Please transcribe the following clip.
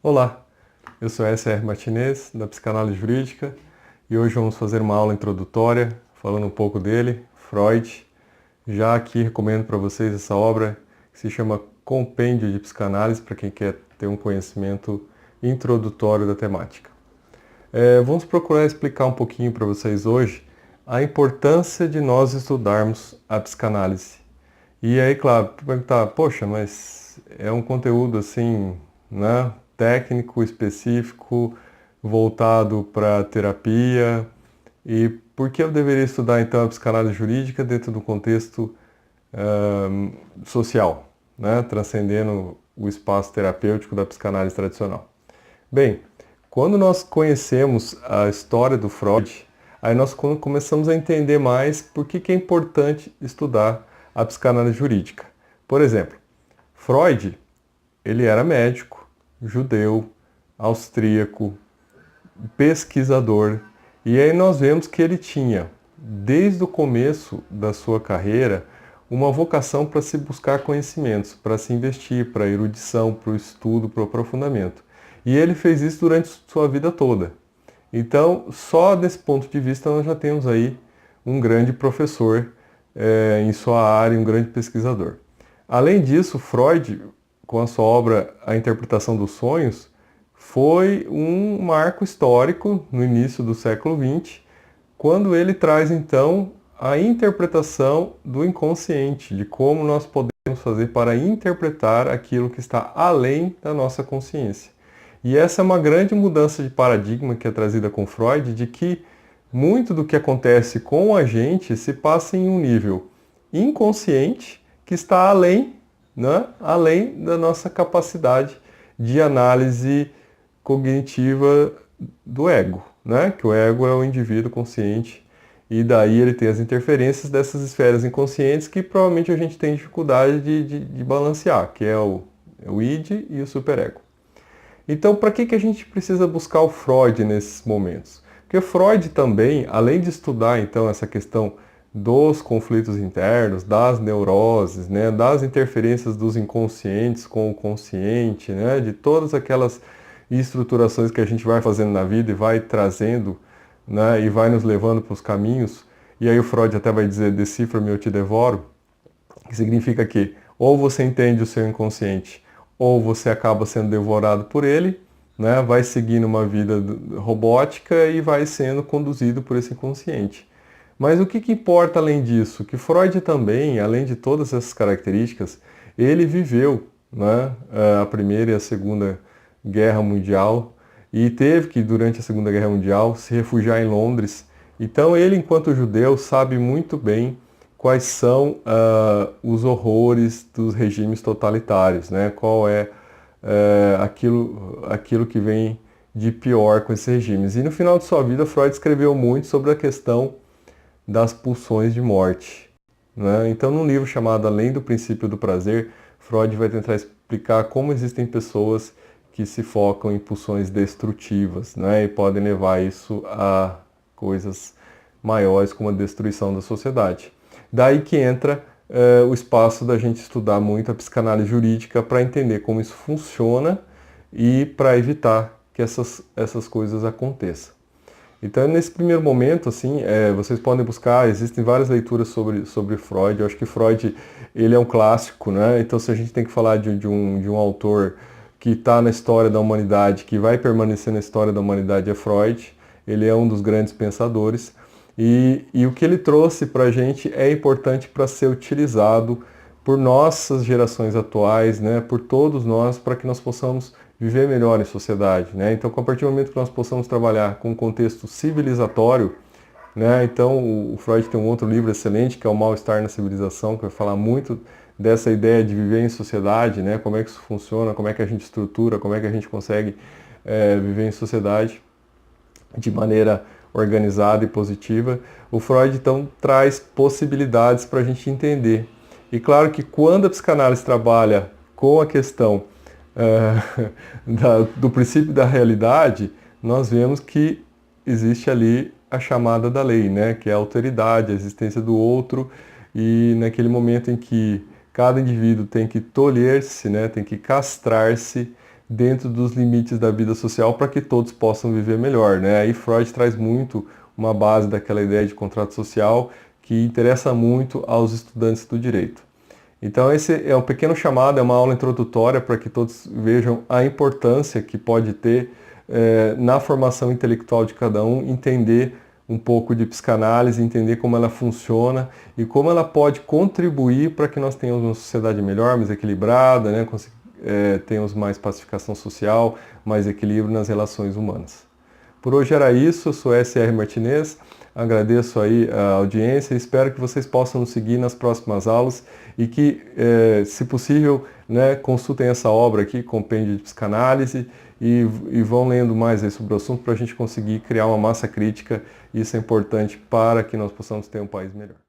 Olá, eu sou S.R. Martinez, da Psicanálise Jurídica, e hoje vamos fazer uma aula introdutória, falando um pouco dele, Freud. Já aqui recomendo para vocês essa obra, que se chama Compêndio de Psicanálise, para quem quer ter um conhecimento introdutório da temática. Vamos procurar explicar um pouquinho para vocês hoje a importância de nós estudarmos a psicanálise. E aí, claro, perguntar, poxa, mas é um conteúdo assim, né, técnico, específico, voltado para terapia, e por que eu deveria estudar então a psicanálise jurídica dentro do contexto social, né, transcendendo o espaço terapêutico da psicanálise tradicional? Bem, quando nós conhecemos a história do Freud, aí nós começamos a entender mais por que é importante estudar a psicanálise jurídica. Por exemplo, Freud, ele era médico, judeu, austríaco, pesquisador, e aí nós vemos que ele tinha, desde o começo da sua carreira, uma vocação para se buscar conhecimentos, para se investir, para a erudição, para o estudo, para o aprofundamento. E ele fez isso durante sua vida toda. Então, só desse ponto de vista, nós já temos aí um grande professor em sua área, um grande pesquisador. Além disso, Freud, com a sua obra A Interpretação dos Sonhos, foi um marco histórico no início do século XX, quando ele traz então a interpretação do inconsciente, de como nós podemos fazer para interpretar aquilo que está além da nossa consciência. E essa é uma grande mudança de paradigma que é trazida com Freud, de que muito do que acontece com a gente se passa em um nível inconsciente que está além, né, além da nossa capacidade de análise cognitiva do ego, né? Que o ego é o indivíduo consciente e daí ele tem as interferências dessas esferas inconscientes que provavelmente a gente tem dificuldade de balancear, que é o id e o superego. Então, para que a gente precisa buscar o Freud nesses momentos? Porque Freud também, além de estudar então essa questão dos conflitos internos, das neuroses, né, das interferências dos inconscientes com o consciente, né, de todas aquelas estruturações que a gente vai fazendo na vida e vai trazendo, né, e vai nos levando para os caminhos. E aí o Freud até vai dizer, decifra-me, eu te devoro, que significa que ou você entende o seu inconsciente, ou você acaba sendo devorado por ele, né, vai seguindo uma vida robótica e vai sendo conduzido por esse inconsciente. Mas o que importa além disso? Que Freud também, além de todas essas características, ele viveu, né, a Primeira e a Segunda Guerra Mundial e teve que, durante a Segunda Guerra Mundial, se refugiar em Londres. Então ele, enquanto judeu, sabe muito bem quais são os horrores dos regimes totalitários, né? Qual é aquilo que vem de pior com esses regimes. E no final de sua vida, Freud escreveu muito sobre a questão das pulsões de morte, né? Então, num livro chamado Além do Princípio do Prazer, Freud vai tentar explicar como existem pessoas que se focam em pulsões destrutivas, né? E podem levar isso a coisas maiores como a destruição da sociedade. Daí que entra o espaço da gente estudar muito a psicanálise jurídica para entender como isso funciona e para evitar que essas coisas aconteçam. Então, nesse primeiro momento, assim, vocês podem buscar, existem várias leituras sobre Freud. Eu acho que Freud, ele é um clássico, né? Então, se a gente tem que falar de um autor que está na história da humanidade, que vai permanecer na história da humanidade, é Freud. Ele é um dos grandes pensadores. E o que ele trouxe para a gente é importante para ser utilizado por nossas gerações atuais, né? Por todos nós, para que nós possamos viver melhor em sociedade, né? Então, a partir do momento que nós possamos trabalhar com um contexto civilizatório, né? Então, o Freud tem um outro livro excelente, que é O Mal-Estar na Civilização, que vai falar muito dessa ideia de viver em sociedade, né? Como é que isso funciona, como é que a gente estrutura, como é que a gente consegue viver em sociedade de maneira organizada e positiva. O Freud, então, traz possibilidades para a gente entender. E claro que quando a psicanálise trabalha com a questão do princípio da realidade, nós vemos que existe ali a chamada da lei, né? Que é a alteridade, a existência do outro, e naquele momento em que cada indivíduo tem que tolher-se, né? Tem que castrar-se dentro dos limites da vida social para que todos possam viver melhor, né? Aí Freud traz muito uma base daquela ideia de contrato social que interessa muito aos estudantes do direito. Então esse é um pequeno chamado, é uma aula introdutória para que todos vejam a importância que pode ter na formação intelectual de cada um, entender um pouco de psicanálise, entender como ela funciona e como ela pode contribuir para que nós tenhamos uma sociedade melhor, mais equilibrada, né? Tenhamos mais pacificação social, mais equilíbrio nas relações humanas. Por hoje era isso, eu sou S.R. Martinez, agradeço aí a audiência e espero que vocês possam nos seguir nas próximas aulas e que, se possível, né, consultem essa obra aqui, Compêndio de Psicanálise, e vão lendo mais aí sobre o assunto para a gente conseguir criar uma massa crítica. Isso é importante para que nós possamos ter um país melhor.